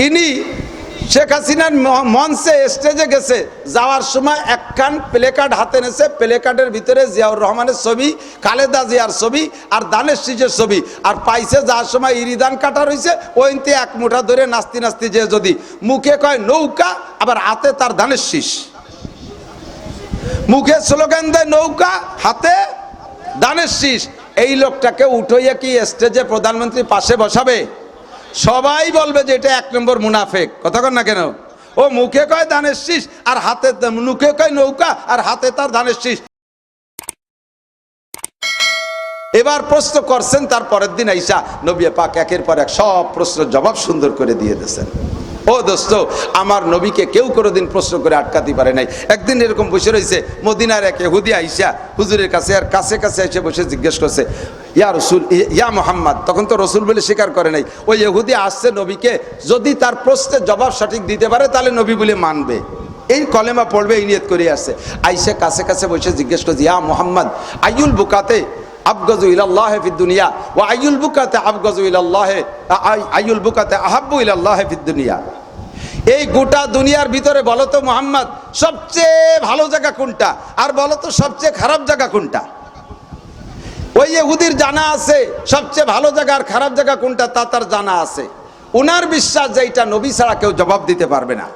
ইনি শেখ হাসিনার মঞ্চে স্টেজে গেছে, যাওয়ার সময় একখান প্লে কার্ড হাতে নেছে, প্লে কার্ডের ভিতরে জিয়াউর রহমানের ছবি, খালেদা জিয়ার ছবি আর দানের শীষের ছবি, আর পাইছে যাওয়ার সময় ইরিদান কাটা রয়েছে, ওইতে এক মুঠা ধরে নাস্তি নাস্তি যে যদি মুখে কয় নৌকা, আবার হাতে তার দানের শীষ, মুখে স্লোগান দেয় নৌকা, হাতে দানের শীষ। এই লোকটাকে উঠাইয়া কি স্টেজে প্রধানমন্ত্রী পাশে বসাবে? সবাই বলবে যে এটা 1 নম্বর মুনাফেক। কথা কন না কেন? ও মুখে কয় দানের শীষ আর হাতে, মুখে কয় নৌকা আর হাতে তার দানের শীষ। এবার প্রশ্ন করছেন, তার পরের দিন আইসা নবী পাক একের পর এক সব প্রশ্নের জবাব সুন্দর করে দিয়ে দিয়েছেন। ও দোস্ত, আমার নবীকে কেউ কোনোদিন প্রশ্ন করে আটকাতে পারে নাই। একদিন এরকম বসে রয়েছে, মদিনার এক ইহুদি আইসা হুজুরের কাছে, আর কাছে কাছে এসে বসে জিজ্ঞেস করছে, ইয়া রসুল, ইয়া মোহাম্মদ। তখন তো রসুল বলে স্বীকার করে নাই। ওই ইহুদি আসছে নবীকে, যদি তার প্রশ্নের জবাব সঠিক দিতে পারে তাহলে নবী বলে মানবে, এই কলেমা পড়বে, এই নিয়ত করে আসছে। আইসা কাছে কাছে বসে জিজ্ঞেস করছে, ইয়া মোহাম্মদ, আইউল বুকাতে আবগাজু ইলাল্লাহি ফিদ দুনিয়া ওয়া আইউল বুকাতে আবগাজু ইলাল্লাহি, আইউল বুকাতে আহাব্বু ইলাল্লাহি ফিদ দুনিয়া। এই গোটা দুনিয়ার ভিতরে বলো তো মোহাম্মদ, সবচেয়ে ভালো জায়গা কোনটা, আর বলো তো সবচেয়ে খারাপ জায়গা কোনটা? ওই ইহুদির জানা আছে সবচেয়ে ভালো জায়গা আর খারাপ জায়গা কোনটা, তা তার জানা আছে। ওনার বিশ্বাস যে এটা নবী ছাড়া কেউ জবাব দিতে পারবে না।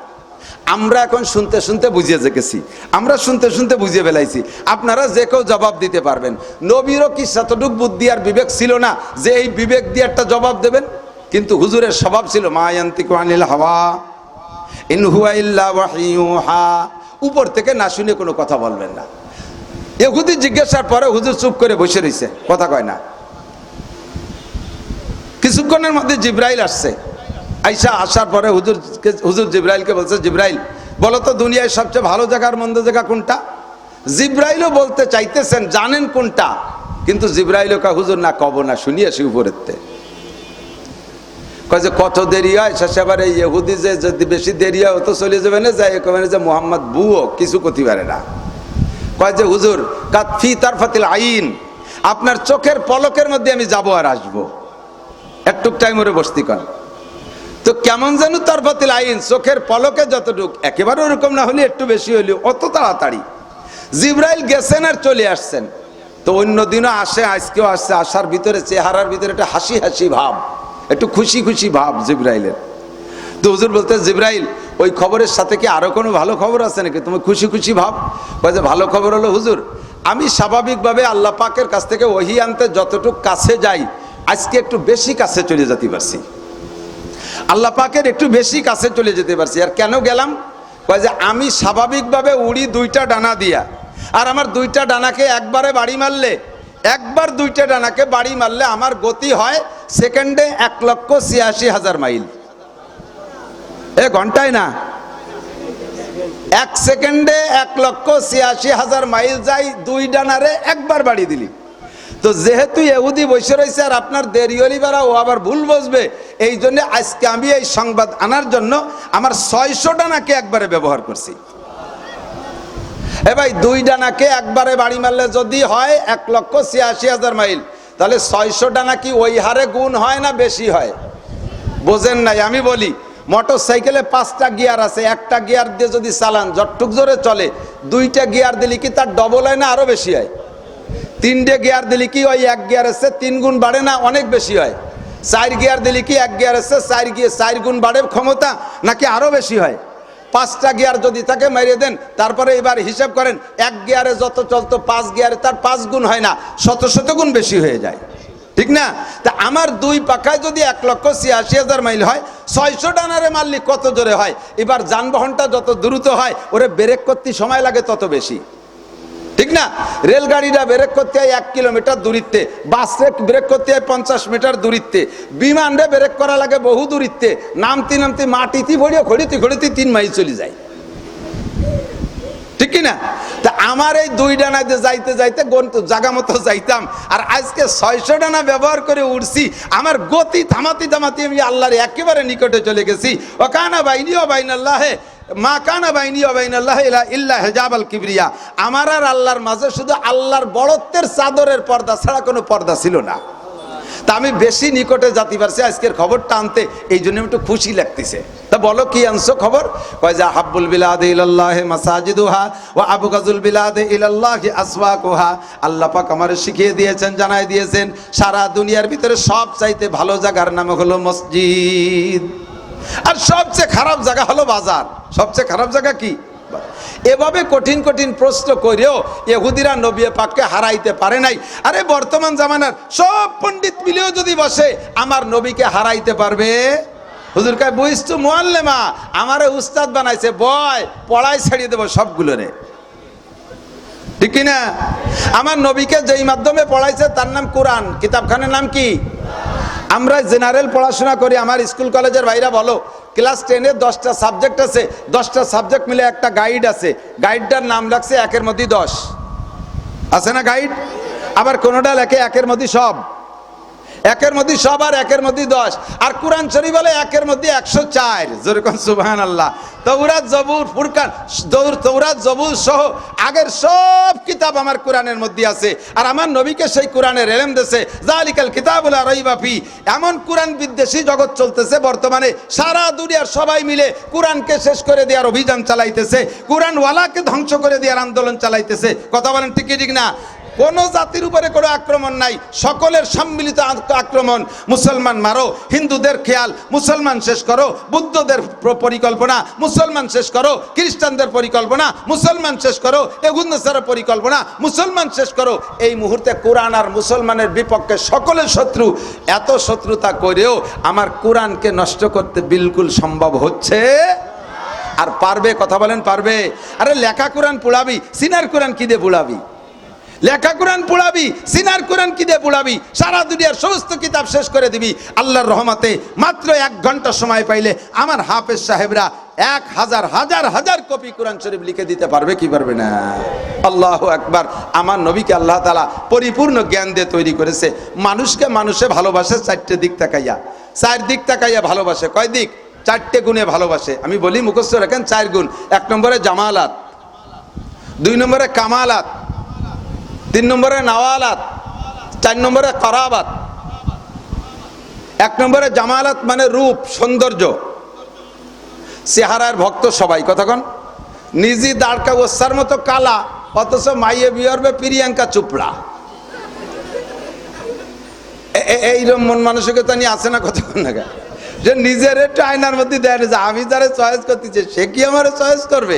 আমরা এখন শুনতে শুনতে বুঝিয়ে গেছি, আমরা শুনতে শুনতে বুঝিয়ে ফেলাইছি আপনারা যে কেউ জবাব দিতে পারবেন। নবীরও কি সেতটুক বুদ্ধি আর বিবেক ছিল না যে এই বিবেক দিয়ে একটা জবাব দেবেন? কিন্তু হুজুরের স্বভাব ছিল মা ইয়ান্তিকু আনিল হাওয়া ইন হুয়া ইল্লা ওয়াহয়ুহা, উপর থেকে না শুনে কোনো কথা বলবেন না। ইহুদি জিজ্ঞাসার পরে হুজুর চুপ করে বসে রয়েছে, কথা কয় না। কিছুক্ষণের মধ্যে জিব্রাইল আসছে। আইসা আসার পরে হুজুর জিব্রাইলকে বলছে, জিব্রাইল বলো তো দুনিয়ায় সবচেয়ে ভালো জায়গার মন্দ জায়গা কোনটা? জিব্রাইলও বলতে চাইতেছেন জানেন কোনটা, কিন্তু জিব্রাইলও কা হুজুর না কব না, শুনিয়ে আসি উপরেতে। কয় যে কত দেরি হয়, শেষে আবার এই ইহুদি যে যদি বেশি দেরি হয় তো চলে যাবে না, যাই কবেন যে মোহাম্মদ বুও কিছু করতে পারে না। কয় যে হুজুর কাতফি তারফাতিল আইন, আপনার চোখের পলকের মধ্যে আমি যাব আর আসবো, একটু টাইম ওরে বসতি কন। তো কেমন যেন তারফাতিল আইন, চোখের পলকে যতটুক, একেবারে ওরকম না হলে একটু বেশি হলেও অত তাড়াতাড়ি। জিব্রাইল গেছেন আর চলে আসছেন। তো অন্য দিনও আসে, আজকেও আসছে। আসার ভিতরে চেহারার ভিতরে একটা হাসি হাসি ভাব, একটু খুশি খুশি ভাব জিব্রাইলের। তো হুজুর বলতে, জিব্রাইল ওই খবরের সাথে কি আরো কোনো ভালো খবর আছে নাকি তুমি খুশি খুশি ভাব? বলে ভালো খবর হলো হুজুর, আমি স্বাভাবিকভাবে আল্লাহ পাকের কাছ থেকে ওহী আনতে যতটুকু কাছে যাই, আজকে একটু বেশি কাছে চলে যেতে পারছি, আল্লাহ পাকের একটু বেশি কাছে চলে যেতে পারছি। আর কেন গেলাম? কয় যে আমি স্বাভাবিকভাবে উড়ি 2টা ডানা দিয়া, আর আমার 2টা ডানাকে একবারে বাড়ি মারলে, একবার 2টা ডানাকে বাড়ি মারলে আমার গতি হয় সেকেন্ডে 1,86,000 মাইল। ঘন্টায় না, 1 সেকেন্ডে 1,86,000 মাইল যাই 2 ডানারে একবার বাড়ি দিলি। তো যেহেতু ইহুদি বসে রয়েছে আর আপনার দেরি হলি বারা ও আবার ভুল বসবে, এই জন্য আজকে আমি এই সংবাদ আনার জন্য আমার 600 ডানাকে একবারে ব্যবহার করছি। ভাই 2 ডানাকে একবারে বাড়ি মারলে যদি হয় 1,86,000 মাইল, তাহলে 600 ডানা কি ওই হারে গুণ হয় না বেশি হয়? বোঝেন নাই? আমি বলি, মোটর সাইকেলে 5টা গিয়ার আছে, একটা গিয়ার দিয়ে যদি চালান যতটুক জোরে চলে, 2টা গিয়ার দিলে কি তার ডবল হয় না আরো বেশি হয়? 3টে গিয়ার দিলে কি ওই 1 গিয়ার এসে 3 গুণ বাড়ে না অনেক বেশি হয়? 4 গিয়ার দিলে কি 1 গিয়ার এসে 4 গুণ বাড়ে ক্ষমতা নাকি আরো বেশি হয়? 5টা গিয়ার যদি তাকে মেরে দেন, তারপরে এবার হিসাব করেন 1 গিয়ারে যত চলতো 5 গিয়ারে তার 5 গুণ হয় না, শত গুণ বেশি হয়ে যায়, ঠিক না? তা আমার 2 পাখায় যদি 1,86,000 মাইল হয়, 600 ডানারে মারলে কত জোরে হয়? এবার যানবাহনটা যত দ্রুত হয় ওরে ব্রেক করতে সময় লাগে তত বেশি, ঠিক না? রেলগাড়িটা ব্রেক করতে হয় 1 কিলোমিটার দূরত্বে, বাসে ব্রেক করতে হয় 50 মিটার দূরত্বে, বিমানে ব্রেক করা লাগে বহু দূরত্বে, নামতে নামতে মাটিতে ভরিয়ে খড়িতে 3 মাইল চলে যায়, ঠিক না? তা আমার এই 2 ডানাতে যাইতে যাইতে জায়গা মতো যাইতাম, আর আজকে 600 ডানা ব্যবহার করে উড়ছি, আমার গতি থামাতে আমি আল্লাহর একেবারে নিকটে চলে গেছি। ওয়াকানা বাইনি ওয়া বাইনাল্লাহি মা কানা বাইনি ওয়া বাইনাল্লাহি ইল্লা হিজাবাল কিবরিয়া, আমার আর আল্লাহর মাঝে শুধু আল্লাহর বড়ত্বের চাদরের পর্দা ছাড়া কোনো পর্দা ছিল না। তা আমি বেশি নিকটে জাতি পারছি আজকের খবরটা আনতে, এই জন্য একটু খুশি লাগতেছে। তা বলো কি আনছো খবর? কয় যে হাব্বুল বিলাদে ইলাল্লাহি মাসাজিদুহা ওয়া আবগাজুল বিলাদে ইলাল্লাহি আসওয়াকুহা। আল্লাহ পাক আমারে শিখিয়ে দিয়েছেন, জানাই দিয়েছেন, সারা দুনিয়ার ভিতরে সব চাইতে ভালো জায়গার নাম হলো মসজিদ, আর সবচেয়ে খারাপ জায়গা হলো বাজার। সবচেয়ে খারাপ জায়গা কি? এভাবে কঠিন কঠিন প্রশ্ন করেও ইহুদিরা নবী পাককে হারাইতে পারে নাই। আরে বর্তমান জামানার সব পণ্ডিত মিলেও যদি বসে, আমার নবীকে হারাইতে পারবে? হুজুর কয় বুঝতো মুআল্লিমা, আমারে উস্তাদ বানাইছে, বয় পড়াই ছাড়িয়ে দেবো সবগুলো রে, ঠিক কি না? আমার নবীকে যেই মাধ্যমে পড়াইছে তার নাম কোরআন, কিতাবখানার নাম কি? আমরা জেনারেল পড়াশোনা করি, আমার স্কুল কলেজের ভাইরা বলো, ক্লাস 10-এ 10টা সাবজেক্ট আছে, 10টা সাবজেক্ট মিলে একটা গাইড আছে, গাইডটার নাম লাগছে একের মধ্যে 10 আছে না গাইড? আবার কোনোটা লেখে একের মধ্যে সব, একের মধ্যে সব আর একের মধ্যে 10। আর কোরআন শরীফ বলে একের মধ্যে 104, যেরকম সুবহানাল্লাহ। তাওরাত জবুর ফুরকান, তাওরাত জবুর সহ আগের সব কিতাব আমার কোরআনের মধ্যে আছে, আর আমার নবীকে সেই কোরআনের ইলম দিয়েছে। যালিকাল কিতাবুল লা রাইবা ফি। এমন কোরআন বিদ্বেষী জগৎ চলতেছে বর্তমানে, সারা দুনিয়ার সবাই মিলে কোরআনকে শেষ করে দেওয়ার অভিযান চালাইতেছে, কোরআন ওয়ালাকে ধ্বংস করে দেওয়ার আন্দোলন চালাইতেছে। কথা বলেন ঠিক কি ঠিক না? কোন জাতির উপরে কোনো আক্রমণ নাই, সকলের সম্মিলিত আক্রমণ। মুসলমান মারো, হিন্দুদের খেয়াল মুসলমান শেষ করো, বুদ্ধদের পরিকল্পনা মুসলমান শেষ করো, খ্রিস্টানদের পরিকল্পনা মুসলমান শেষ করো, এগুন্নসার পরিকল্পনা মুসলমান শেষ করো। এই মুহূর্তে কোরআন আর মুসলমানের বিপক্ষে সকলের শত্রু। এত শত্রুতা করেও আমার কোরআনকে নষ্ট করতে বিলকুল সম্ভব হচ্ছে আর পারবে? কথা বলেন পারবে? আরে লেখা কোরআন পোড়াবি, সিনার কোরআন কি দিয়ে পোড়াবি? লেখা কোরআন পোড়াবি, সিনার কোরআন কি দিয়ে পোড়াবি? সারা দুনিয়ার সমস্ত কিতাব শেষ করে দিবি। আল্লাহর রহমতে মাত্র 1 ঘন্টা সময় পাইলে আমার হাফেজ সাহেবরা 1000 হাজার হাজার কপি কোরআন শরীফ লিখে দিতে পারবে কি পারবে না? আল্লাহু আকবার। আমার নবীকে আল্লাহ তাআলা পরিপূর্ণ জ্ঞান দিয়ে তৈরি করেছে। মানুষকে মানুষে ভালোবাসে 4টে দিক তাকাইয়া, 4 দিক তাকাইয়া ভালোবাসে। কয় দিক? 4টে গুণে ভালোবাসে। আমি বলি মুখস্থ রাখেন 4 গুণ। 1 নম্বরে জামালাত, 2 নম্বরে কামালাত, 3 নম্বরে নওয়ালাত, 4 নম্বরে করাবাত। 1 নম্বরে জামালাত মানে রূপ, সৌন্দর্য, চেহারার ভক্ত সবাই। কতক্ষণ নিজে দাঁড়কা ওসার মতো কালা, অথচ মাইয়ে বিয়রবে প্রিয়াঙ্কা চোপড়া। এইরকম মন মানসিকতা নিয়ে আসে না কতক্ষণ না, যে নিজের একটু আয়নার মধ্যে দেয় যে আমি যারা চয়েস করতেছে সে কি আমার চয়েস করবে?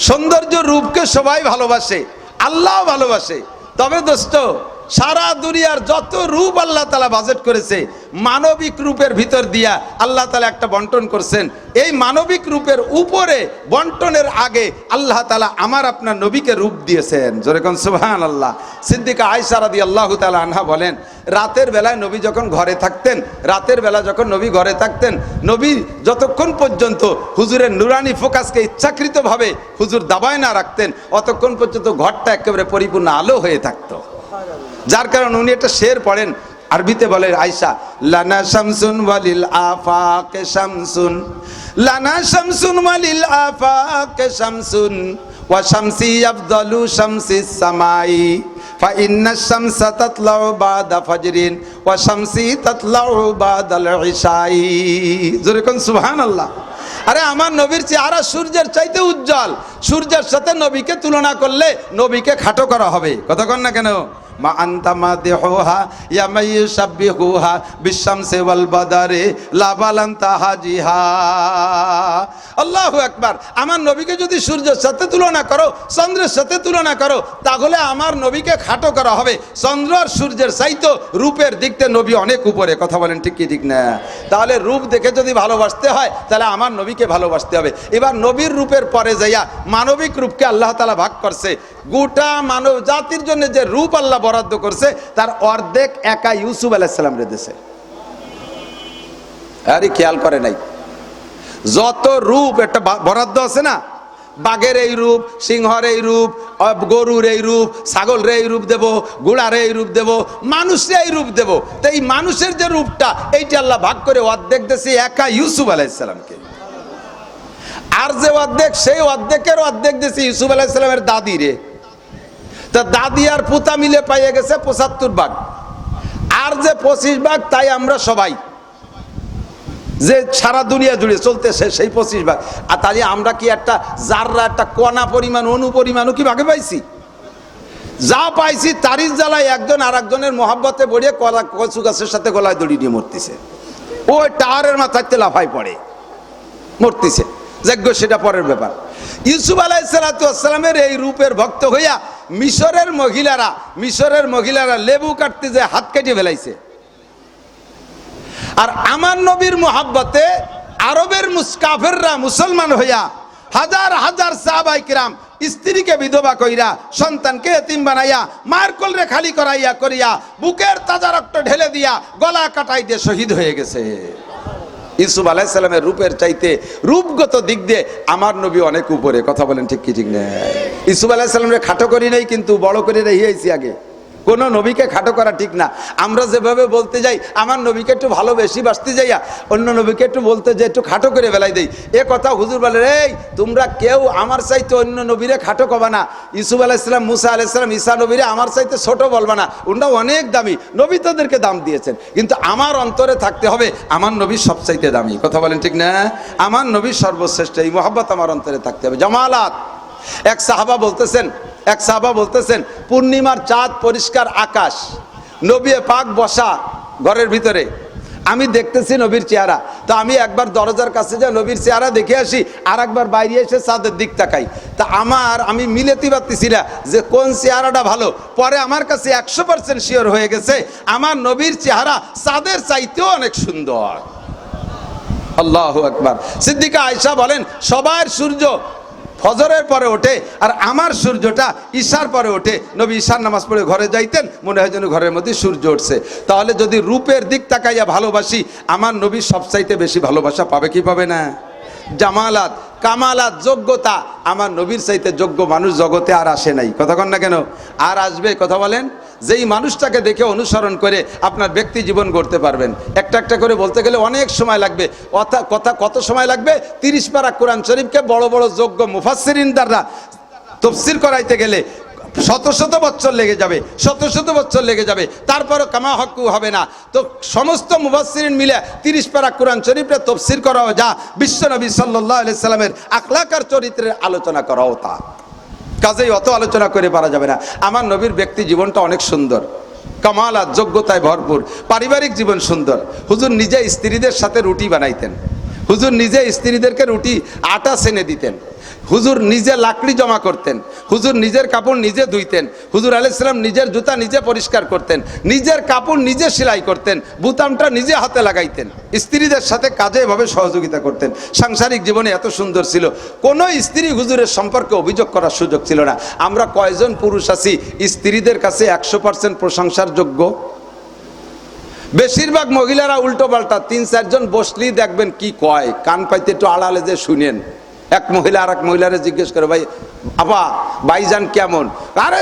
সৌন্দর্য রূপকে সবাই ভালোবাসে, আল্লাহ ভালোবাসে। তবে দোস্ত, সারা দুনিয়ার যত রূপ আল্লাহ তাআলা বাজেট করেছে, মানবিক রূপের ভিতর দিয়া আল্লাহ তাআলা একটা বন্টন করছেন। এই মানবিক রূপের উপরে বন্টনের আগে আল্লাহ তাআলা আমার আপনার নবীকে রূপ দিয়েছেন। যেরকম সুবহানাল্লাহ। সিদ্দিকা আয়েশা রাদিয়াল্লাহু তাআলা আনহা বলেন, রাতের বেলায় নবী যখন ঘরে থাকতেন, রাতের বেলা যখন নবী ঘরে থাকতেন, নবী যতক্ষণ পর্যন্ত হুজুরের নুরানি ফোকাসকে ইচ্ছাকৃতভাবে হুজুর দাবায় না রাখতেন, অতক্ষণ পর্যন্ত ঘরটা একেবারে পরিপূর্ণ আলো হয়ে থাকতো। যার কারণে উনি একটা শের পড়েন, আরবিতে বলে আয়েশা, লানা শামসুন ওয়ালিল আফাকে শামসুন, লানা শামসুন ওয়ালিল আফাকে শামসুন, ওয়া শামসি আফদালু শামসিস সামাই, ফা ইন্নাশ শামসা তাতলাউ বাদা ফাজরিন, ওয়া শামসি তাতলাউ বাদাল ইশাই। জোরে কোন সুবহানাল্লাহ। আরে আমার নবীর চেহারা সূর্যের চাইতে উজ্জ্বল। সূর্যের সাথে নবীকে তুলনা করলে নবীকে খাটো করা হবে। কতক্ষণ না কেন? মা আনতা মাদিহুহা ইয়া মাইয়ুশাব্বিহুহা বিশামসি ওয়াল বাদারি লা বালান্তা হাজিহা। আল্লাহু আকবার। আমার নবীকে যদি সূর্যের সাথে তুলনা করো, চন্দ্রের সাথে তুলনা করো, তাহলে আমার নবীকে খাটো করা হবে। চন্দ্র আর সূর্যের চাইতে রূপের দিক থেকে নবী অনেক উপরে। কথা বলেন ঠিক কি ঠিক না? তাহলে রূপ দেখে যদি ভালোবাসতে হয়, তাহলে আমার নবীকে ভালোবাসতে হবে। এবার নবীর রূপের পরে যাইয়া মানবিক রূপকে আল্লাহ তাআলা ভাগ করছে। গোটা মানব জাতির জন্য যে রূপ আল্লাহ বরাদ্দ করছে, তার অর্ধেক একা ইউসুফ আলাইহিস সালাম রে দিয়েছে। আরে খেয়াল করে নাই? যত রূপ একটা বরাদ্দ আছে না, বাঘের এই রূপ, সিংহর এই রূপ, গরুর এই রূপ, ছাগলের এই রূপ দেব, ঘোড়ার এই রূপ দেব, মানুষের এই রূপ দেব। তো এই মানুষের যে রূপটা, এইটা আল্লাহ ভাগ করে অর্ধেক দিয়েছে একা ইউসুফ আলাইহিস সালামকে। আর যে অর্ধেক, সেই অর্ধেকের অর্ধেক দিয়েছে ইউসুফ আলাইহিস সালামের দাদি রে। তা দাদি আর পুতা মিলে পাইয়ে গেছে 75 ভাগ। আর যে 25 ভাগ তাই আমরা সবাই, যে সারা দুনিয়া জুড়ে চলতেছে সেই 25 ভাগ। আর তাহলে আমরা কি একটা জাররা, একটা কণা পরিমাণ, অণু পরিমাণও কি ভাগে পাইছি? যা পাইছি তারই জ্বালায় একজন আর একজনের মহাব্বতে বড়িয়ে কচু গাছের সাথে গলায় দড়ি নিয়ে মরতেছে, ওই টাওয়ারের মাথায় লাফাই পড়ে মরতেছে। যজ্ঞ সেটা পরের ব্যাপার। ইউসুফ আলাইহিস সালামের এই রূপের ভক্ত হইয়া মিশরের মহিলারা লেবু কাটতে যে হাত কেটে ফেলাইছে। আর আমার নবীর মোহাব্বতে আরবের কাফেররা মুসলমান হইয়া হাজার হাজার সাহাবায়ে কিরাম স্ত্রীকে বিধবা কইরা, সন্তানকে এতিম বানাইয়া, মায়ের কোলে খালি করিয়া বুকের তাজা রক্ত ঢেলে দিয়া গলা কাটাই দিয়ে শহীদ হয়ে গেছে। ইউসুফ আলাইহিস সালামের রূপের চাইতে রূপগত দিক দিয়ে আমার নবী অনেক উপরে। কথা বলেন ঠিক কি ঠিক না? ইউসুফ আলাইহিস সালামের খাটো করি নাই, কিন্তু বড় করে রেখেছি আগে। কোনো নবীকে খাটো করা ঠিক না। আমরা যেভাবে বলতে যাই আমার নবীকে একটু ভালো বেশি বাসতে যাইয়া অন্য নবীকে একটু বলতে যাই একটু খাটো করে বেলাই দেই। এ কথা হুজুর বলে, এই তোমরা কেউ আমার চাইতে অন্য নবীরে খাটো কবা না। ইউসুফ আলাইহিস সালাম, মুসা আলাইহিস সালাম, ঈসা নবীরে আমার চাইতে ছোট বলবা না, ওনারা অনেক দামি। নবী তাদেরকে দাম দিয়েছেন, কিন্তু আমার অন্তরে থাকতে হবে আমার নবী সবচাইতে দামি। কথা বলেন ঠিক না? আমার নবী সর্বশ্রেষ্ঠ, এই মহব্বত আমার অন্তরে থাকতে হবে। জামালাত। এক সাহাবা বলতেছেন পূর্ণিমার চাঁদ, পরিষ্কার আকাশ, নবী পাক বসা ঘরের ভিতরে, আমি দেখতেছি নবীর চেহারা। তো আমি একবার দরজার কাছে যা নবীর চেহারা দেখে আসি, আর একবার বাইরে এসে চাঁদের দিক তাকাই। তা আমি মিলাতে পারতেছি না যে কোন চেহারাটা ভালো। পরে আমার কাছে 100% শিওর হয়ে গেছে আমার নবীর চেহারা চাঁদের চাইতেও অনেক সুন্দর। আল্লাহু আকবার। সিদ্দিকা আয়েশা বলেন, সবার সূর্য ফজরের পরে ওঠে আর আমার সূর্যটা ঈশার পরে ওঠে। নবী ঈশার নামাজ পড়ে ঘরে যাইতেন, মনে হয় যেন ঘরের মধ্যে সূর্য উঠছে। তাহলে যদি রূপের দিক তাকাইয়া ভালোবাসি, আমার নবী সবচাইতে বেশি ভালোবাসা পাবে কি পাবে না? জামালাত, কামালাত, যোগ্যতা, আমার নবীর চাইতে যোগ্য মানুষ জগতে আর আসে নাই। কথা কন না কেন? আর আসবে? কথা বলেন। যেই মানুষটাকে দেখে অনুসরণ করে আপনার ব্যক্তি জীবন গড়তে পারবেন। একটা একটা করে বলতে গেলে অনেক সময় লাগবে। কত সময় লাগবে? 30 পারা কোরআন শরীফকে বড় বড় যোগ্য মুফাসসিরিন দ্বারা তাফসীর করাইতে গেলে শত বছর লেগে যাবে, তারপরও কামা হক্কু হবে না। তো সমস্ত মুফাসসিরিন মিলে 30 পারা কোরআন শরীফে তাফসীর করাও যা, বিশ্বনবী সাল্লাল্লাহু আলাইহি সাল্লামের আখলাক আর চরিত্রের আলোচনা করাও তা। কাজেই অত আলোচনা করে পারা যাবে না। আমার নবীর ব্যক্তি জীবনটা অনেক সুন্দর, কামালাত, যোগ্যতায় ভরপুর। পারিবারিক জীবন সুন্দর। হুজুর নিজে স্ত্রীদের সাথে রুটি বানাইতেন, হুজুর নিজে স্ত্রীদেরকে রুটি আটা সেনে দিতেন, হুজুর নিজে লাকড়ি জমা করতেন, হুজুর নিজের কাপড় নিজে ধুইতেন, হুজুর আলাইহিস সালাম নিজের জুতা নিজে পরিষ্কার করতেন, নিজের কাপড় নিজে সেলাই করতেন, বুতামটা নিজে হাতে লাগাইতেন, স্ত্রীদের সাথে কাজে এভাবে সহযোগিতা করতেন। সাংসারিক জীবনে এত সুন্দর ছিল, কোনো স্ত্রী হুজুরের সম্পর্কে অভিযোগ করার সুযোগ ছিল না। আমরা কয়জন পুরুষ আছি স্ত্রীদের কাছে 100% প্রশংসার যোগ্য? বেশিরভাগ মহিলারা উল্টো পাল্টা। 3-4 জন বসলেই দেখবেন কি কয়, কান পাইতে একটু আড়ালে যে শুনেন। এক মহিলা আর এক মহিলারে জিজ্ঞেস করে, ভাই আপা ভাইজান কেমন? আরে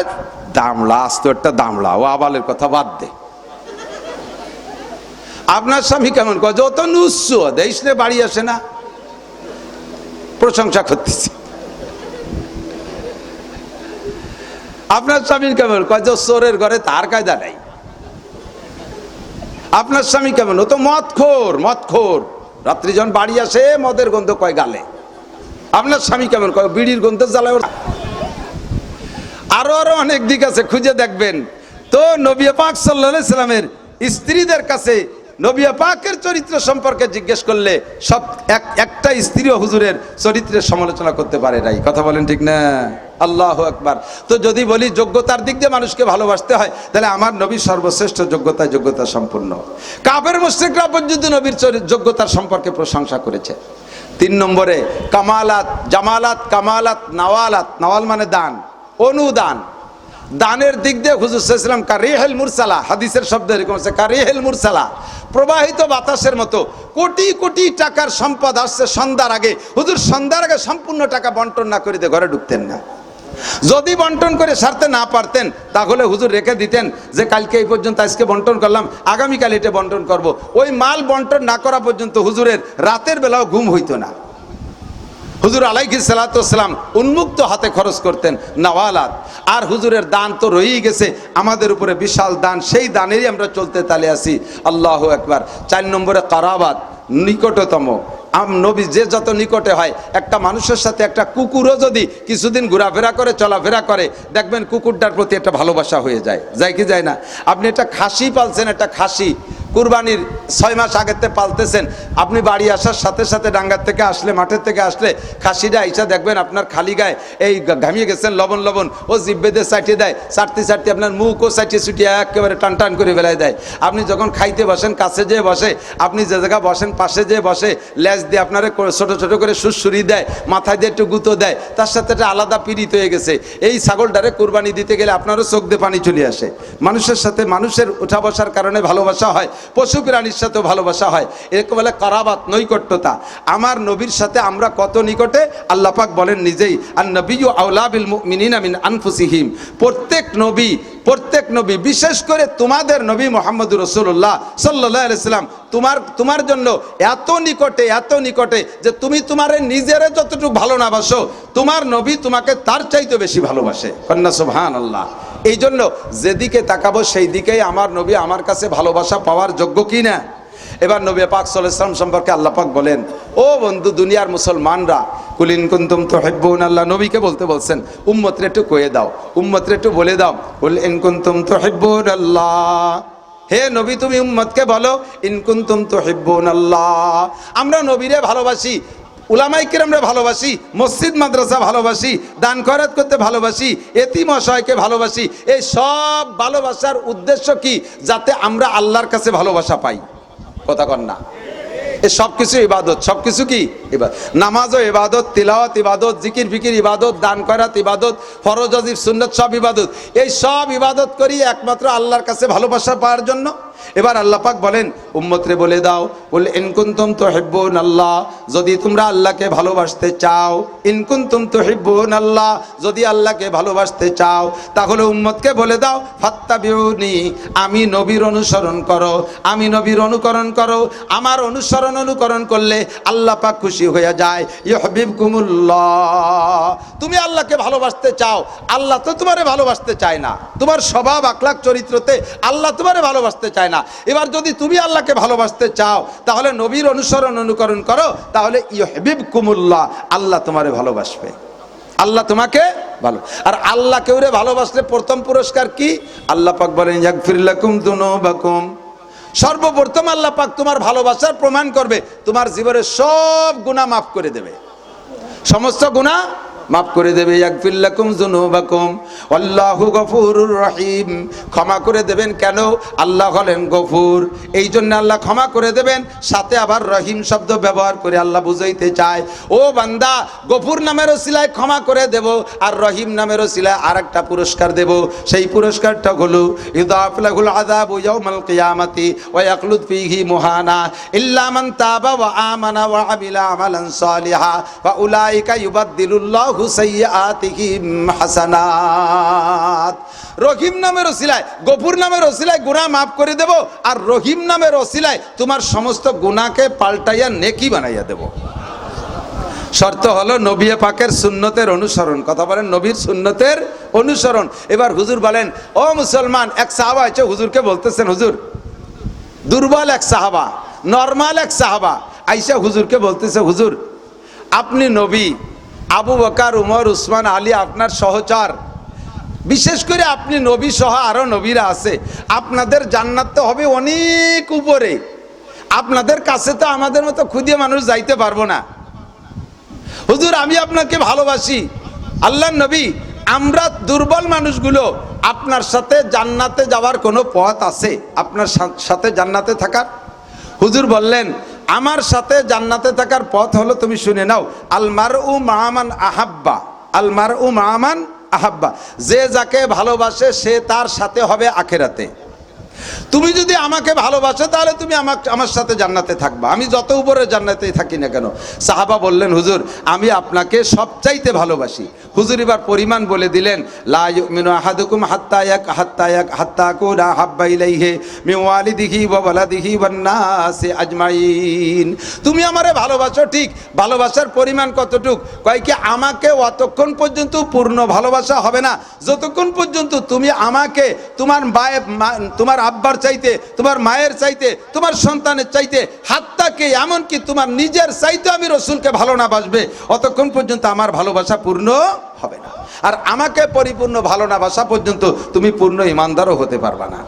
দামলা, আস্ত একটা দামলা, ও আবালের কথা বাদ দে। আপনার স্বামী কেমন? কয় যত নুচ্ছ দেশ নে, বাড়ি আসে না, প্রশংসা করতেছি। আপনার স্বামীর কেমন? কয় যে চোরের ঘরে তার কায়দা নাই। আপনার স্বামী কেমন? ও তো মদখোর, রাত্রি যখন বাড়ি আসে মদের গন্ধ কয় গালে। আপনার স্বামী কেমন? কয় বিড়ির গন্ধ জ্বালায়। আরো অনেক দিক আছে, খুঁজে দেখবেন। তো নবী পাক সাল্লাল্লাহু আলাইহি সাল্লামের স্ত্রীদের কাছে নবী পাকের চরিত্র সম্পর্কে জিজ্ঞেস করলে সব একটা স্ত্রীও হুজুরের চরিত্রের সমালোচনা করতে পারে নাই। কথা বলেন ঠিক না? আল্লাহু আকবার। তো যদি বলি যোগ্যতার দিক দিয়ে মানুষকে ভালোবাসতে হয়, তাহলে আমার নবী সর্বশ্রেষ্ঠ যোগ্যতা সম্পন্ন। কাফের মুশরিকরা পর্যন্ত নবীর যোগ্যতার সম্পর্কে প্রশংসা করেছে। 3 নম্বরে কামালাত, জামালাত, কামালাত, নাওয়ালাত। নাওয়াল মানে দান, অনুদান। দানের দিক দিয়ে হুজুর সাল্লাল্লাহু আলাইহি ওয়াসাল্লাম কারিহুল মুরসালা, হাদিসের শব্দ এরকম আছে, কারিহুল মুরসালা, প্রবাহিত বাতাসের মতো। কোটি কোটি টাকার সম্পদ আসছে সন্ধ্যার আগে, হুজুর সন্ধ্যার আগে সম্পূর্ণ টাকা বন্টন না করে দিয়ে ঘরে ঢুকতেন না। যদি বন্টন করে সারতে না পারতেন তাহলে হুজুর রেখে দিতেন যে কালকে এই পর্যন্ত, আজকে বন্টন করলাম, আগামীকাল এটা বন্টন করব। ওই মাল বন্টন না করা পর্যন্ত হুজুরের রাতের বেলাও ঘুম হইতো না। হুজুর আলাইহিস সালাতু ওয়াসসালাম উন্মুক্ত হাতে খরচ করতেন নওয়ালাত। আর হুজুরের দান তো রয়েই গেছে আমাদের উপরে বিশাল দান, সেই দানেরই আমরা চলতে তালে আছি। আল্লাহু আকবার। 4 নম্বরে কারাবাত, নিকটতম। নবী যে যত নিকটে হয়, একটা মানুষের সাথে একটা কুকুরও যদি কিছুদিন ঘোরাফেরা করে, চলাফেরা করে, দেখবেন কুকুরটার প্রতি একটা ভালোবাসা হয়ে যায়, যায় কি যায় না? আপনি একটা খাসি পালছেন, একটা খাসি কুরবানির 6 মাস আগেতে পালতেছেন, আপনি বাড়ি আসার সাথে সাথে ডাঙ্গার থেকে আসলে, মাঠের থেকে আসলে খাসিটা আইসা দেখবেন আপনার খালি গায়ে এই ঘামিয়ে গেছেন, লবণ লবণ ও জিব্বেদের চাটিয়ে দেয়, চাটতে চাটতে আপনার মুখও চাটিয়ে চুটিয়ে একেবারে টান টান করে বেলায় দেয়। আপনি যখন খাইতে বসেন, কাছে যেয়ে বসে, আপনি যে জায়গা বসেন পাশে যেয়ে বসে, লেজ দিয়ে আপনারা ছোট ছোট করে সুরসুরি দেয়, মাথায় দিয়ে একটু গুঁতো দেয়, তার সাথে একটা আলাদা পীড়িত হয়ে গেছে। এই ছাগলটারে কুরবানি দিতে গেলে আপনারও চোখ দিয়ে পানি চলে আসে। মানুষের সাথে মানুষের উঠা বসার কারণে ভালোবাসা হয়, পশু প্রাণীর সাথেও ভালোবাসা হয়, এরকম বলে কারাবাত, নৈকট্যতা। আমার নবীর সাথে আমরা কত নিকটে, আল্লাহ পাক বলেন নিজেই, আন নবিয়্যু আওলা বিল মুমিনিনা মিন আনফুসিহিম। প্রত্যেক নবী, বিশেষ করে তোমাদের নবী মুহাম্মদুর রাসূলুল্লাহ সাল্লাল্লাহু আলাইহি সাল্লাম তোমার জন্য এত নিকটে যে তুমি তোমার নিজের যতটুকু ভালো না বাসো, তোমার নবী তোমাকে তার চাইতে বেশি ভালোবাসে। কন্যা সুবহানাল্লাহ। এই জন্য যেদিকে তাকাবো সেই দিকেই আমার নবী আমার কাছে ভালোবাসা পাওয়ার যোগ্য কি না? এবার নবী পাক সাল্লাল্লাহু আলাইহি ওয়াসাল্লাম সম্পর্কে আল্লাহ পাক বলেন, ও বন্ধু দুনিয়ার মুসলমানরা, কুল ইন কুনতুম তুহিব্বুনাল্লাহ, নবীকে বলছেন উম্মতরে একটু কয়ে দাও, উম্মতরে একটু বলে দাও, কুল ইন কুনতুম তুহিব্বুনাল্লাহ, হে নবী তুমি উম্মতকে বলো, ইন কুনতুম তুহিব্বুনাল্লাহ, আমরা নবীরে ভালোবাসি, উলামায়ে কেরামরা ভালোবাসি, মসজিদ মাদ্রাসা ভালোবাসি, দান খয়রাত করতে ভালোবাসি, এতিম অসহায়কে ভালোবাসি। এই সব ভালোবাসার উদ্দেশ্য কি? যাতে আমরা আল্লাহর কাছে ভালোবাসা পাই। কথা কন না? এই সব কিছু ইবাদত, সব কিছু কি ইবাদত। নামাজও ইবাদত, তিলাওয়াত ইবাদত, জিকির ফিকির ইবাদত, দান খয়রাত ইবাদত, ফরজ ওয়াজিব সুন্নাত সব ইবাদত। এই সব ইবাদত করি একমাত্র আল্লাহর কাছে ভালোবাসা পাওয়ার জন্য। এবার আল্লাহ পাক বলেন উম্মতরে বলে দাও, বল ইন কুনতুম তুহিব্বুনাল্লাহ, যদি তোমরা আল্লাহকে ভালোবাসতে চাও, ইন কুনতুম তুহিব্বুনাল্লাহ, যদি আল্লাহকে ভালোবাসতে চাও, তাহলে উম্মতকে বলে দাও, ফাত্তাবিউনি, আমি নবীর অনুসরণ করো, আমি নবীর অনুকরণ করো। আমার অনুকরণ করলে আল্লাহ পাক খুশি হয়ে যায়। ইউহিব্বুকুমুল্লাহ, তুমি আল্লাহকে ভালোবাসতে চাও, আল্লাহ তো তোমারে ভালোবাসতে চায় না, তোমার স্বভাব আখলাক চরিত্রতে আল্লাহ তোমারে ভালোবাসতে চায় না। এবার যদি তুমি আল্লাহকে ভালোবাসতে চাও, তাহলে নবীর অনুকরণ করো, তাহলে ইউহিব্বুকুমুল্লাহ, আল্লাহ তোমারে ভালোবাসবে, আল্লাহ তোমাকে ভালো। আর আল্লাহ কেউরে ভালোবাসলে প্রথম পুরস্কার কি? আল্লাহ পাক বলেন ইয়াগফির লাকুম যুনুবাকুম, সর্বপ্রথম আল্লাহ পাক তোমার ভালোবাসার প্রমাণ করবে, তোমার জীবনের সব গুনাহ মাফ করে দেবে, সমস্ত গুনাহ মাফ করে দেবে। ইয়াগফির লাকুম যুনুবাকুম আল্লাহু গফুরুর রহিম, ক্ষমা করে দেবেন। কেন? আল্লাহ হলেন গফুর, এই জন্য আল্লাহ ক্ষমা করে দেবেন। সাথে আবার রহিম শব্দ ব্যবহার করে আল্লাহ বুঝাইতে চায়, ও বান্দা, গফুর নামের ওসিলায় ক্ষমা করে দেব, আর রহিম নামের ওসিলায় আরেকটা পুরস্কার দেব। সেই পুরস্কারটা হলো ইউদাফ লাহুল আযাবু ইয়াউমাল কিয়ামাতি ওয়া ইয়াখলুদ ফীহি মুহানা ইল্লা মান তাবা ওয়া আমানা ওয়া আমিলা আমালান সালিহা ওয়া উলাইকা ইউবাদদিলুল্লাহু সাইয়্যাতিহিম হাসানাত। রহিম নামের ওসিলায়, গফুর নামের ওসিলায় গুনাহ মাফ করে দেব, আর রহিম নামের ওসিলায় তোমার সমস্ত গুনাহকে পাল্টাইয়া নেকি বানাইয়া দেব। শর্ত হলো নবী পাকের সুন্নতের অনুসরণ। কথা বলেন, নবীর সুন্নতের অনুসরণ। এবার হুজুর বলেন, ও মুসলমান, এক সাহাবা আছে, হুজুরকে বলতেছেন, হুজুর, দুর্বল এক সাহাবা, নরমাল এক সাহাবা আইসা হুজুরকে বলতেছে, হুজুর আপনি নবী, আবু বকর, উমর, উসমান, আলী আপনার সহচর, বিশেষ করে আপনি নবী সহ আরো নবীরা আছে, আপনাদের জান্নাত তো হবে অনেক উপরে, আপনাদের কাছে তো আমাদের মতো খুদে মানুষ যাইতে পারবো না। হুজুর আমি আপনাকে ভালোবাসি, আল্লাহর নবী, আমরা দুর্বল মানুষগুলো আপনার সাথে জান্নাতে যাওয়ার কোনো পথ আছে, আপনার সাথে জান্নাতে থাকার? হুজুর বললেন, আমার সাথে জান্নাতে থাকার পথ হলো, তুমি শুনে নাও, আলমারউ মা'মান আহাব্বা, আলমারউ মা'মান আহাব্বা, যে যাকে ভালোবাসে সে তার সাথে হবে আখিরাতে। তুমি যদি আমাকে ভালোবাসো তাহলে তুমি আমার সাথে জান্নাতে থাকবা, আমি যত উপরে জান্নাতেই থাকি না কেন। সাহাবা বললেন, হুজুর আমি আপনাকে সবচাইতে ভালোবাসি। হুজুর এবার পরিমাণ বলে দিলেন, লা ইউমিনু আহাদুকুম হাত্তা আকুনা হাব্বা ইলাইহি মিন ওয়ালিদিহি ওয়া ওয়ালাদিহি ওয়ান নাসি আজমাইন। তুমি আমারে ভালোবাসো ঠিক, ভালোবাসার পরিমাণ কতটুক? কয় কি আমাকে অতক্ষণ পর্যন্ত পূর্ণ ভালোবাসা হবে না যতক্ষণ পর্যন্ত তুমি আমাকে তোমার আব্বার চাইতে, তোমার মায়ের চাইতে, তোমার সন্তানের চাইতে, হাত্তাকে এমনকি তোমার নিজের চাইতে আমি রসুলকে ভালো না বাসবে, অতক্ষণ পর্যন্ত আমার ভালোবাসা পূর্ণ হবে না। আর আমাকে পরিপূর্ণ ভালো না বাসা পর্যন্ত তুমি পূর্ণ ইমানদারও হতে পারবা না।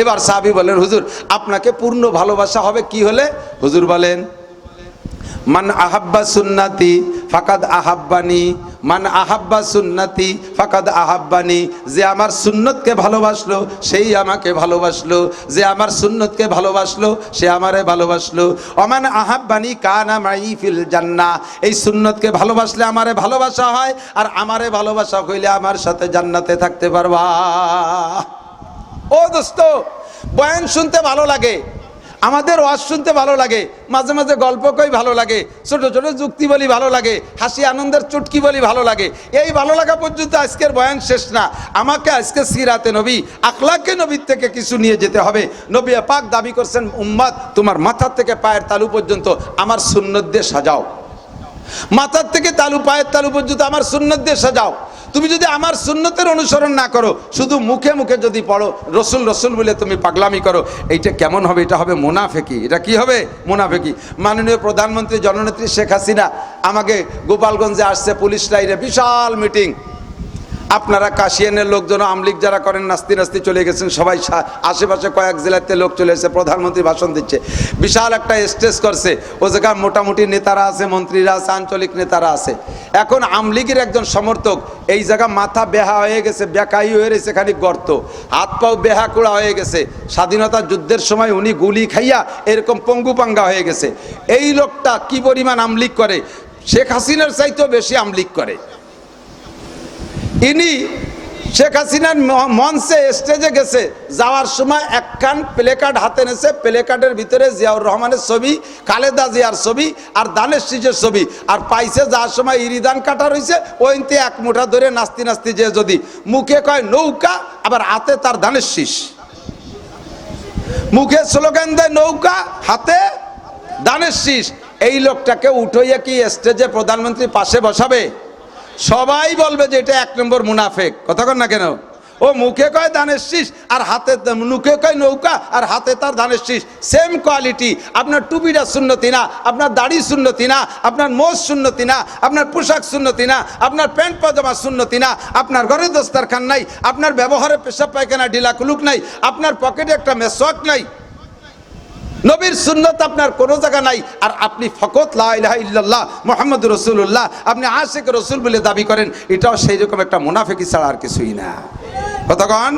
এবার সাহাবী বলেন, হুজুর আপনাকে পূর্ণ ভালোবাসা হবে কি হলে? হুজুর বলেন, মান আহাব্বা সুন্নাতি ফাকাদ আহাব্বানি, মান আহাব্বা সুন্নাতি ফাকাদ আহাব্বানি। যে আমার সুন্নতকে ভালোবাসলো সেই আমাকে ভালোবাসলো, যে আমার সুন্নতকে ভালোবাসলো সে আমারে ভালোবাসলো। ওমান আহাব্বানি কানা মাই ফিল জান্নাহ। এই সুন্নতকে ভালোবাসলে আমারে ভালোবাসা হয়, আর আমারে ভালোবাসা হইলে আমার সাথে জান্নাতে থাকতে পারবা। ও দোস্ত, বয়ান শুনতে ভালো লাগে, আমাদের ওয়াজ শুনতে ভালো লাগে, মাঝে মাঝে গল্প কই ভালো লাগে, ছোট ছোট যুক্তি বলি ভালো লাগে, হাসি আনন্দের চুটকি বলি ভালো লাগে। এই ভালো লাগা পর্যন্ত আজকের বয়ান শেষ না। আমাকে আজকে সিরাতে নবী, আখলাকে নবীর থেকে কিছু নিয়ে যেতে হবে। নবী পাক দাবি করছেন, উম্মাত তোমার মাথার থেকে পায়ের তালু পর্যন্ত আমার সুন্নত দিয়ে সাজাও। মাথার থেকে পায়ের তালু পর্যন্ত আমার সুন্নত দিয়ে সাজাও। তুমি যদি আমার সুন্নতের অনুসরণ না করো, শুধু মুখে মুখে যদি পড়ো রসুল রসুল বলে তুমি পাগলামি করো, এইটা কেমন হবে? এটা হবে মুনাফেকি। এটা কি হবে? মুনাফেকি। মাননীয় প্রধানমন্ত্রী জননেত্রী শেখ হাসিনা আমাকে গোপালগঞ্জে আসছে, পুলিশ লাইনে বিশাল মিটিং। আপনারা কাশিয়ানের লোকজন, আমলিক যারা করেন, নাস্তি নাস্তি চলে গেছেন সবাই, আশেপাশে কয়েক জেলাতে লোক চলে এসেছে, প্রধানমন্ত্রী ভাষণ দিচ্ছে, বিশাল একটা স্টেজ করছে। ও জায়গায় মোটামুটি নেতারা আছে, মন্ত্রীরা আছে, আঞ্চলিক নেতারা আছে। এখন আমলিগের একজন সমর্থক এই জায়গা মাথা বেহা হয়ে গেছে, বেকাই হয়ে রয়েছে, খানিক গর্ত, হাত পাও বেহা কোড়া হয়ে গেছে। স্বাধীনতা যুদ্ধের সময় উনি গুলি খাইয়া এরকম পঙ্গুপাঙ্গা হয়ে গেছে। এই লোকটা কি পরিমাণ আমলিক করে, শেখ হাসিনার চাইতেও বেশি আমলিক করে। ইনি শেখ হাসিনার মঞ্চে স্টেজে গেছে, যাওয়ার সময় একখান প্লেকার্ড হাতে নেছে, প্লেকার্ডের ভিতরে জিয়াউর রহমানের ছবি, খালেদা জিয়ার ছবি আর দানের শীষের ছবি, আর পাইছে যাওয়ার সময় ইরিদান কাটা রয়েছে, ওইতে এক মুঠা ধরে নাস্তি নাস্তি যে যদি মুখে কয় নৌকা, আবার হাতে তার দানের শীষ, মুখে স্লোগান দেয় নৌকা, হাতে দানের শীষ। এই লোকটাকে উঠাইয়া কি স্টেজে প্রধানমন্ত্রী পাশে বসাবে? সবাই বলবে যে এটা এক নম্বর মুনাফেক। কথা কন না কেন? ও মুখে কয় দানের শীষ আর হাতে, মুখে কয় নৌকা আর হাতে তার ধানের শীষ, সেম কোয়ালিটি। আপনার টুপিটা সুন্নতি না, আপনার দাড়ি সুন্নতি না, আপনার মোজ সুন্নতি না, আপনার পোশাক সুন্নতি না, আপনার প্যান্ট পাজামা সুন্নতি না, আপনার ঘরে দস্তারখান নাই, আপনার ব্যবহারে পেশাব পায়খানা ঢিলা কুলুক নাই, আপনার পকেটে একটা মেসওয়াক নাই, নবীর সুন্নত আপনার কোনো জায়গা নাই। আর আপনি ফকত লা ইলাহা ইল্লাল্লাহ মুহাম্মাদুর রাসূলুল্লাহ, আপনি আশিক রাসূল বলে দাবি করেন, এটাও সেই রকম একটা মুনাফিকি ছাড়া আর কিছুই না। কতক্ষণ?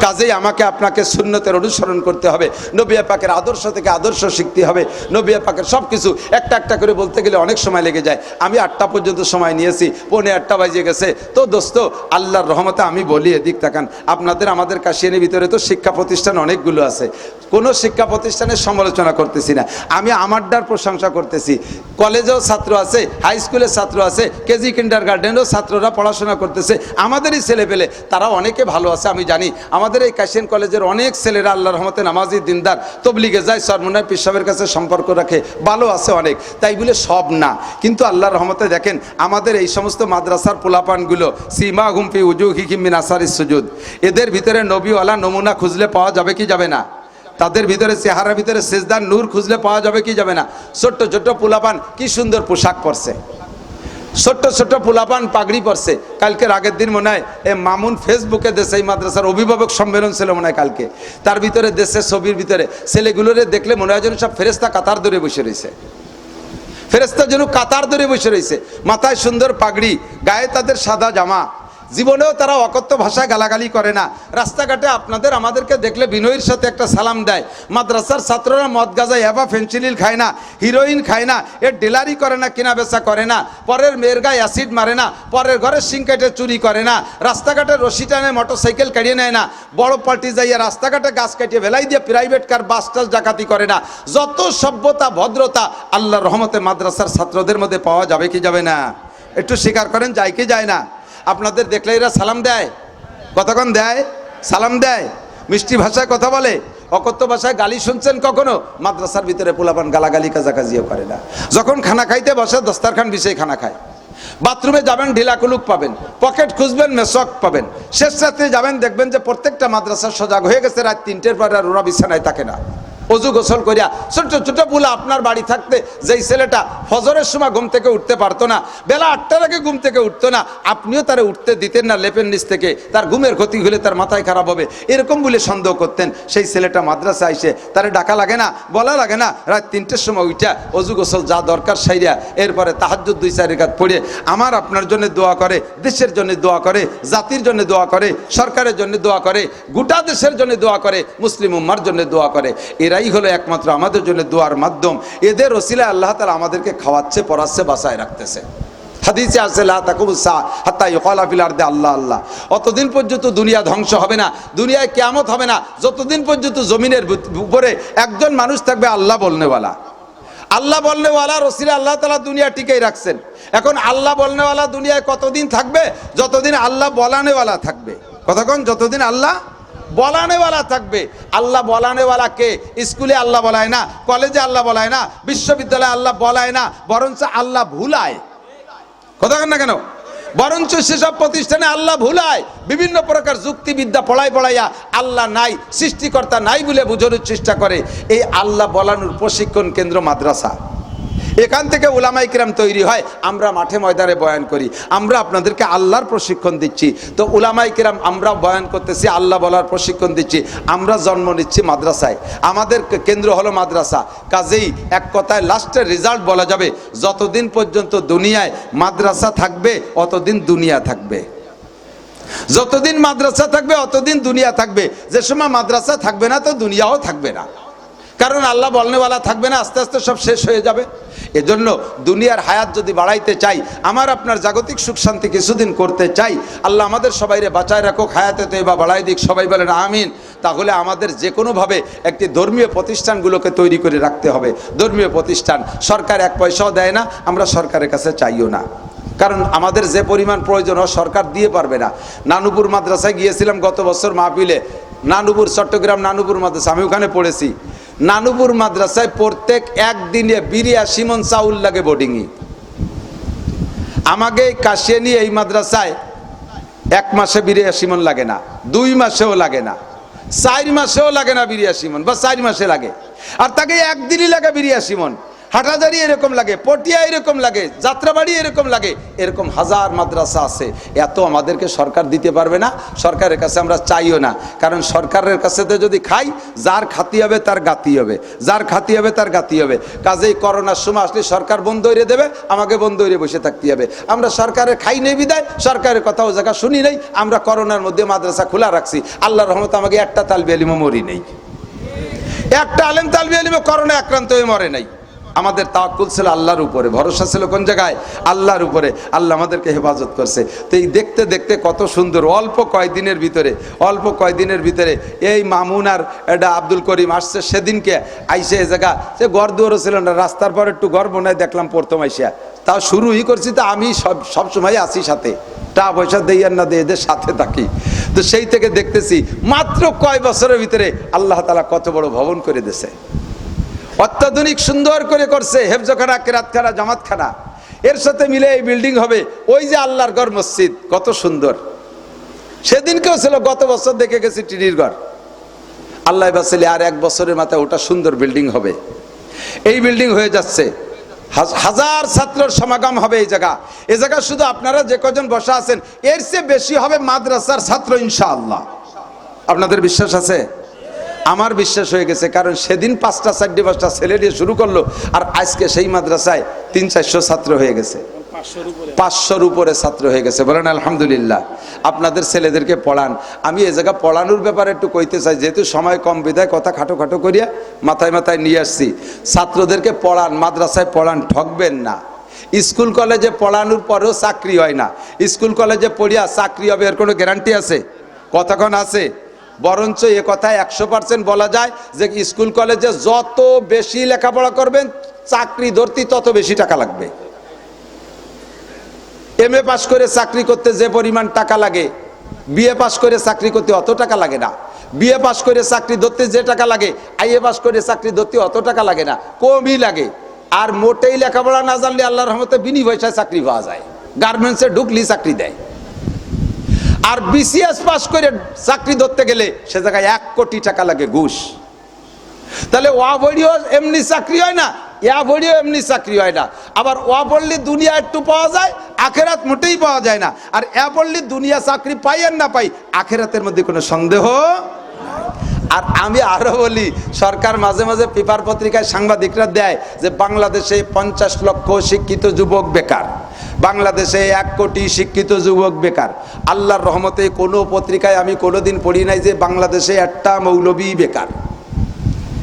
কাজেই আমাকে আপনাকে সুন্নতের অনুসরণ করতে হবে, নবী পাকের আদর্শ থেকে আদর্শ শিখতে হবে। নবী পাকের সব কিছু একটা একটা করে বলতে গেলে অনেক সময় লেগে যায়। আমি 8টা পর্যন্ত সময় নিয়েছি, 8:45 বাজে গেছে। তো দোস্ত, আল্লাহর রহমতে আমি বলি, এদিক তাকান, আপনাদের আমাদের কাশিয়ানির ভিতরে তো শিক্ষা প্রতিষ্ঠান অনেকগুলো আছে, কোনো শিক্ষা প্রতিষ্ঠানের সমালোচনা করতেছি না, আমি আমারটার প্রশংসা করতেছি। কলেজেও ছাত্র আছে, হাই স্কুলের ছাত্র আছে, কেজি কিন্ডারগার্টেনেরও ছাত্ররা পড়াশোনা করতেছে, আমাদেরই ছেলেপেলে তারা অনেকে ভালো আছে। আমি জানি আমাদের এই কাশিয়ান কলেজের অনেক ছেলেরা আল্লাহর রহমতে নামাজি দিনদার, তবলিগে যায়, সরমুনায় পীর সাহেবের কাছে সম্পর্ক রাখে, ভালো আছে অনেক, তাই বলে সব না। কিন্তু আল্লাহর রহমতে দেখেন আমাদের এই সমস্ত মাদ্রাসার পোলাপানগুলো, সীমা হুমফি উজুহিহিম মিন আসারিস সুজুদ, এদের ভিতরে নবীওয়ালা নমুনা খুঁজলে পাওয়া যাবে কি যাবে না? তাদের ভিতরে চেহারার ভিতরে সেজদার নূর খুঁজলে পাওয়া যাবে কি যাবে না? ছোট্ট ছোট্ট পোলাপান কি সুন্দর পোশাক পরছে, ছোট্ট ছোট্ট পোলাপান পাগড়ি পরছে। কালকের আগের দিন মনে হয় এ মামুন ফেসবুকে দেশে এই মাদ্রাসার অভিভাবক সম্মেলন ছিল মনে হয় কালকে, তার ভিতরে দেশের ছবির ভিতরে ছেলেগুলোরে দেখলে মনে হয় যেন সব ফেরেস্তা কাতার ধরে বসে রয়েছে, ফেরেস্তা যেন কাতার ধরে বসে রয়েছে, মাথায় সুন্দর পাগড়ি, গায়ে তাদের সাদা জামা, জীবনেও তারা অকথ্য ভাষায় গালাগালি করে না। রাস্তাঘাটে আপনাদের আমাদেরকে দেখলে বিনয়ের সাথে একটা সালাম দেয়। মাদ্রাসার ছাত্ররা মদ গাঁজা ইয়াবা ফেন্সিডিল খায় না, হিরোইন খায় না, এর ডিলারি করে না, কেনা বেচা করে না, পরের মেয়ের গায়ে অ্যাসিড মারে না, পরের ঘরের সিং কেটে চুরি করে না, রাস্তাঘাটে রশি টানে মোটরসাইকেল কাটিয়ে নেয় না, বড় পার্টি যাইয়া রাস্তাঘাটে গাছ কাটিয়ে ভেলাই দিয়ে প্রাইভেট কার বাস টাস ডাকাতি করে না। যত সভ্যতা ভদ্রতা আল্লাহর রহমতে মাদ্রাসার ছাত্রদের মধ্যে পাওয়া যাবে কি যাবে না? একটু স্বীকার করেন, যায় কি যায় না? আপনাদের দেখলে এরা সালাম দেয়, কতক্ষণ দেয়? সালাম দেয়, মিষ্টি ভাষায় কথা বলে। অকথ্য ভাষায় গালি শুনছেন কখনো? মাদ্রাসার ভিতরে পোলাপান গালাগালি কাজাকাজিও করে না। যখন খানা খাইতে বসে দস্তারখান বিছাই খানা খায়। বাথরুমে যাবেন ঢিলা কুলুক পাবেন, পকেট খুঁজবেন মেসক পাবেন। শেষ রাত্রে যাবেন দেখবেন যে প্রত্যেকটা মাদ্রাসা সজাগ হয়ে গেছে, রাত 3টের পর আর ওরা বিছানায় থাকে না। অজু গোসল করিয়া ছোট ছোট পুলা আপনার বাড়ি থাকতে যেই ছেলেটা ফজরের সময় ঘুম থেকে উঠতে পারতো না, বেলা 8টার আগে ঘুম থেকে উঠতো না, আপনিও তারে উঠতে দিতেন না লেপের নিচ থেকে, তার ঘুমের ক্ষতি হলে তার মাথায় খারাপ হবে এরকম বলে সন্দেহ করতেন। সেই ছেলেটা মাদ্রাসা আইসে তারে ডাকা লাগে না, বলা লাগে না, রাত 3টের সময় উঠা অজু গোসল যা দরকার সাইরা এরপরে তাহাজ্জুদ 2-4 রাকাত পড়ে আমার আপনার জন্য দোয়া করে, দেশের জন্য দোয়া করে, জাতির জন্য দোয়া করে, সরকারের জন্য দোয়া করে, গোটা দেশের জন্য দোয়া করে, মুসলিম উম্মার জন্য দোয়া করে। এরাই হলো একমাত্র আমাদের জন্য দোয়ার মাধ্যম। এদের ওসিলায় আল্লাহ তাআলা আমাদেরকে খাওয়াচ্ছে, পড়াচ্ছে, বাঁচায় রাখতেছে। হাদিসে আছে লা তাকুমুস সাআ হাত্তা ইউকালা ফিল আরদি আল্লাহ আল্লাহ। অতদিন পর্যন্ত দুনিয়া ধ্বংস হবে না, দুনিয়ায় কিয়ামত হবে না যতদিন পর্যন্ত জমিনের উপরে একজন মানুষ থাকবে আল্লাহ বলনেওয়ালা। আল্লাহ বলনেওয়ালা রসিলা আল্লাহ তাআলা দুনিয়া টিকেই রাখছেন। এখন আল্লাহ বলনেওয়ালা দুনিয়ায় কতদিন থাকবে? যতদিন আল্লাহ বলানেওয়ালা থাকবে। কতক্ষণ? যতদিন আল্লাহ বলানেওয়ালা থাকবে। আল্লাহ বলানেওয়ালা কে? স্কুলে আল্লাহ বলায় না, কলেজে আল্লাহ বলায় না, বিশ্ববিদ্যালয়ে আল্লাহ বলায় না, বরঞ্চ আল্লাহ ভুলায়। কতক্ষণ না কেন? বরঞ্চ সেসব প্রতিষ্ঠানে আল্লাহ ভুলায়, বিভিন্ন প্রকার যুক্তিবিদ্যা পড়াইয়া আল্লাহ নাই, সৃষ্টিকর্তা নাই বলে বোঝানোর চেষ্টা করে। এই আল্লাহ বলানোর প্রশিক্ষণ কেন্দ্র মাদ্রাসা। এখান থেকে উলামায়ে কিরাম তৈরি হয়, আমরা মাঠে ময়দানে বয়ান করি, আমরা আপনাদেরকে আল্লাহর প্রশিক্ষণ দিচ্ছি। তো উলামায়ে কিরাম আমরা বয়ান করতেছি, আল্লাহ বলার প্রশিক্ষণ দিচ্ছি, আমরা জন্ম নিচ্ছি মাদ্রাসায়, আমাদের কেন্দ্র হলো মাদ্রাসা। কাজেই এক কথায় লাস্টের রেজাল্ট বলা যাবে, যতদিন পর্যন্ত দুনিয়ায় মাদ্রাসা থাকবে অতদিন দুনিয়া থাকবে। যতদিন মাদ্রাসা থাকবে অতদিন দুনিয়া থাকবে। যে সময় মাদ্রাসা থাকবে না তো দুনিয়াও থাকবে না, কারণ আল্লাহ বলনেওয়ালা থাকবে না, আস্তে আস্তে সব শেষ হয়ে যাবে। এজন্য দুনিয়ার হায়াত যদি বাড়াইতে চাই, আমার আপনার জাগতিক সুখ শান্তি কিছুদিন করতে চাই, আল্লাহ আমাদের সবাইরে বাঁচায় রাখুক, হায়াতে তৈবা বাড়াই দিক, সবাই বলেন আমিন। তাহলে আমাদের যে কোনোভাবে একটি ধর্মীয় প্রতিষ্ঠানগুলোকে তৈরি করে রাখতে হবে। ধর্মীয় প্রতিষ্ঠান সরকার 1 পয়সাও দেয় না, আমরা সরকারের কাছে চাইও না, কারণ আমাদের যে পরিমাণ প্রয়োজন সরকার দিয়ে পারবে না। নানুপুর মাদ্রাসায় গিয়েছিলাম গত বছর মাহফিলে, নানুপুর চট্টগ্রাম নানুপুর মাদ্রাসা, আমি ওখানে পড়েছি। নানুপুর মাদ্রাসায় প্রত্যেক একদিনে 82 মণ চাউল লাগে বোর্ডিংয়ে। আমাকে কাশিয়ানি এই মাদ্রাসায় 1 মাসে 82 মণ লাগে না, 2 মাসেও লাগে না, 4 মাসেও লাগে না 82 মণ, বা 4 মাসে লাগে। আর তাকে একদিনই লাগে 82 মণ। হাটাজারি এরকম লাগে, পটিয়া এরকম লাগে, যাত্রাবাড়ি এরকম লাগে, এরকম হাজার মাদ্রাসা আছে। এত আমাদেরকে সরকার দিতে পারবে না, সরকারের কাছে আমরা চাইও না, কারণ সরকারের কাছে যদি খাই, যার খাতি হবে তার গাতি হবে, যার খাতি হবে তার গাতি হবে। কাজেই করোনার সময় আসলে সরকার বন্ধ হয়ে দেবে, আমাকে বন্ধ হয়ে বসে থাকতে হবে। আমরা সরকারের খাই নেই বিদায়, সরকারের কথাও জায়গা শুনি নেই, আমরা করোনার মধ্যে মাদ্রাসা খোলা রাখছি। আল্লাহর রহমতে আমাকে একটা তালবি আলিমও মরি নেই, একটা আলেম তালবি আলিমও করোনা আক্রান্ত হয়ে মরে নাই। আমাদের তাওয়াক্কুল ছিল আল্লাহর উপরে, ভরসা ছিল কোন জায়গায়? আল্লাহর উপরে। আল্লাহ আমাদেরকে হেফাজত করছে। তো এই দেখতে দেখতে কত সুন্দর, অল্প কয়েকদিনের ভিতরে এই মামুন আর এটা আব্দুল করিম আসছে। সেদিনকে আইসে এই জায়গা সে ঘর দুয়ারও ছিল না, রাস্তার পর একটু ঘর বোনায় দেখলাম প্রথম আইসা, তাও শুরুই করছি। তো আমি সব সময় আছি সাথে, টাকা পয়সা দেই আর না দেই, এদের সাথে থাকি। তো সেই থেকে দেখতেছি মাত্র কয় বছরের ভিতরে আল্লাহ তাআলা কত বড় ভবন করে দিয়েছে, অত্যাধুনিক সুন্দর করে করছে। হেফজখানা, কেরাতখানা, জামাতখানা এর সাথে মিলে এই বিল্ডিং হবে। ওই যে আল্লাহর ঘর মসজিদ কত সুন্দর, সেদিনকেও ছিল, গত বছর দেখে গেছি টিনির ঘর। আল্লাহ বাসলে আর 1 বছরের মাথায় ওটা সুন্দর বিল্ডিং হবে। এই বিল্ডিং হয়ে যাচ্ছে, হাজার ছাত্রের সমাগম হবে এই জায়গা শুধু আপনারা যে কজন বসা আছেন এর চেয়ে বেশি হবে মাদ্রাসার ছাত্র ইনশাআল্লাহ। আপনাদের বিশ্বাস আছে? আমার বিশ্বাস হয়ে গেছে, কারণ সেদিন 5টা 4টা 5টা ছেলে দিয়ে শুরু করলো, আর আজকে সেই মাদ্রাসায় 300-400 ছাত্র হয়ে গেছে। 500-র উপরে ছাত্র হয়ে গেছে, বলেন আলহামদুলিল্লাহ। আপনাদের ছেলেদেরকে পড়ান। আমি এই জায়গা পড়ানোর ব্যাপারে একটু কইতে চাই, যেহেতু সময় কম বিধায় কথা খাটো খাটো করিয়া মাথায় মাথায় নিয়ে আসছি। ছাত্রদেরকে পড়ান, মাদ্রাসায় পড়ান, ঠকবেন না। স্কুল কলেজে পড়ানোর পরেও চাকরি হয় না। স্কুল কলেজে পড়িয়া চাকরি হবে এর কোনো গ্যারান্টি আছে? কতক্ষণ আছে? বরঞ্চ এ কথায় 100% বলা যায় যে স্কুল কলেজে যত বেশি লেখাপড়া করবেন চাকরি ধরতে তত বেশি টাকা লাগবে। MA পাস করে চাকরি করতে যে পরিমাণ টাকা লাগে, BA পাস করে চাকরি করতে অত টাকা লাগে না। BA পাস করে চাকরি ধরতে যে টাকা লাগে, IA পাস করে চাকরি ধরতে অত টাকা লাগে না, কমই লাগে। আর মোটেই লেখাপড়া না জানলে আল্লাহর রহমতে বিনি পয়সায় চাকরি পাওয়া যায়। গার্মেন্টসে ঢুকলি চাকরি দেয়। আর BCS পাস করে চাকরি ধরতে গেলে সে জায়গায় 1 কোটি টাকা লাগে ঘুষ। তাহলে ওয়া পড়িও এমনি চাকরি হয় না, ইয়া পড়িও এমনি চাকরি হয় না। আবার ওয়া পড়লে দুনিয়া একটু পাওয়া যায়, আখেরাত মোটেই পাওয়া যায় না। আর ইয়া পড়লে দুনিয়া চাকরি পাই আর না পাই, আখেরাতের মধ্যে কোনো সন্দেহ। আর আমি আরো বলি, সরকার মাঝে মাঝে পেপার পত্রিকায় সাংবাদিকরা দেয় যে বাংলাদেশে 50 লক্ষ শিক্ষিত যুবক বেকার, বাংলাদেশে 1 কোটি শিক্ষিত যুবক বেকার। আল্লাহর রহমতে কোনো পত্রিকায় আমি কোনোদিন পড়ি নাই যে বাংলাদেশে একটা মৌলবী বেকার।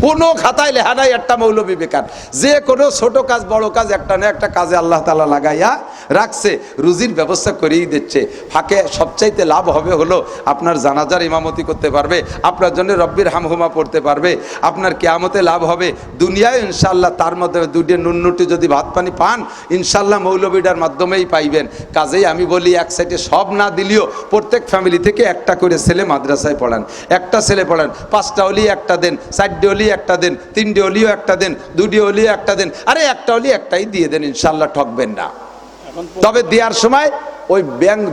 কোনো খাতায় লেখা নাই একটা মৌলবী বেকার। যে কোনো ছোট কাজ বড় কাজ একটা না একটা কাজে আল্লাহ তাআলা লাগাইয়া রাখছে, রুজির ব্যবস্থা করেই দিচ্ছে। ফাঁকে সবচাইতে লাভ হবে হলো আপনার জানাজার ইমামতি করতে পারবে, আপনার জন্য রব্বির হামহুমা পড়তে পারবে, আপনার কিয়ামতে লাভ হবে। দুনিয়ায় ইনশাআল্লাহ তার মধ্যে দুটো নুন্নুটি যদি ভাত পানি পান ইনশাআল্লাহ মৌলবীটার মাধ্যমেই পাইবেন। কাজেই আমি বলি এক সাইডে সব না দিলেও প্রত্যেক ফ্যামিলি থেকে একটা করে ছেলে মাদ্রাসায় পড়ান। একটা ছেলে পড়ান, 5টা হলি একটা দেন, 4টে হলি একটা দেন, 3টে হলিও একটা দেন, 2টে হলিও একটা দেন। আরে একটা হলি একটাই দিয়ে দেন, ইনশাআল্লাহ ঠকবেন না। তবে দেওয়ার সময় ওই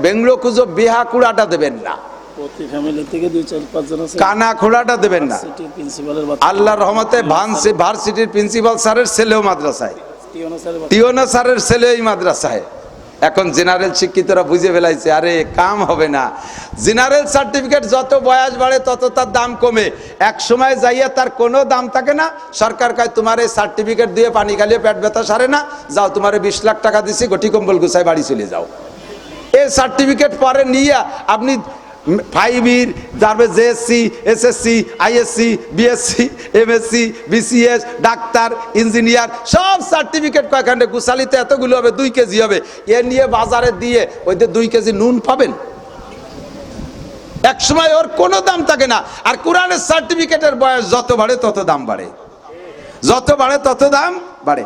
বেংলো কুজো বেহা কুড়াটা দেবেন না, প্রতি ফ্যামিলি থেকে 2-4-5 জন আছে, কানা খোড়াটা দেবেন না। আল্লাহর রহমতে ভার্সিটির প্রিন্সিপাল স্যারের ছেলেও মাদ্রাসায়, টিওনা স্যারের ছেলে এই মাদ্রাসায়। এখন জেনারেল শিক্ষিতরা বুঝে ফেলাইছে আরে কাম হবে না। জেনারেল সার্টিফিকেট যত বয়স বাড়ে তত তার দাম কমে, এক সময় যাইয়া তার কোনো দাম থাকে না। সরকার কয় তোমার এই সার্টিফিকেট দিয়ে পানি খালিয়ে পেট ব্যথা সারে না, যাও তোমার 20 লাখ টাকা দিছি, গটি কম্বল গুছাই বাড়ি চলে যাও। এই সার্টিফিকেট পরে নিয়ে আপনি 5 তারপরে JSC, SSC, ISC, BSc, MSc, BCS, doctor, engineer সব সার্টিফিকেট কয়খানে গুছালিতে এতগুলো হবে, 2 কেজি হবে। এ নিয়ে বাজারে দিয়ে ওইতে 2 কেজি নুন পাবেন। এক সময় ওর কোনো দাম থাকে না। আর কোরআনের সার্টিফিকেটের বয়স যত বাড়ে তত দাম বাড়ে, যত বাড়ে তত দাম বাড়ে।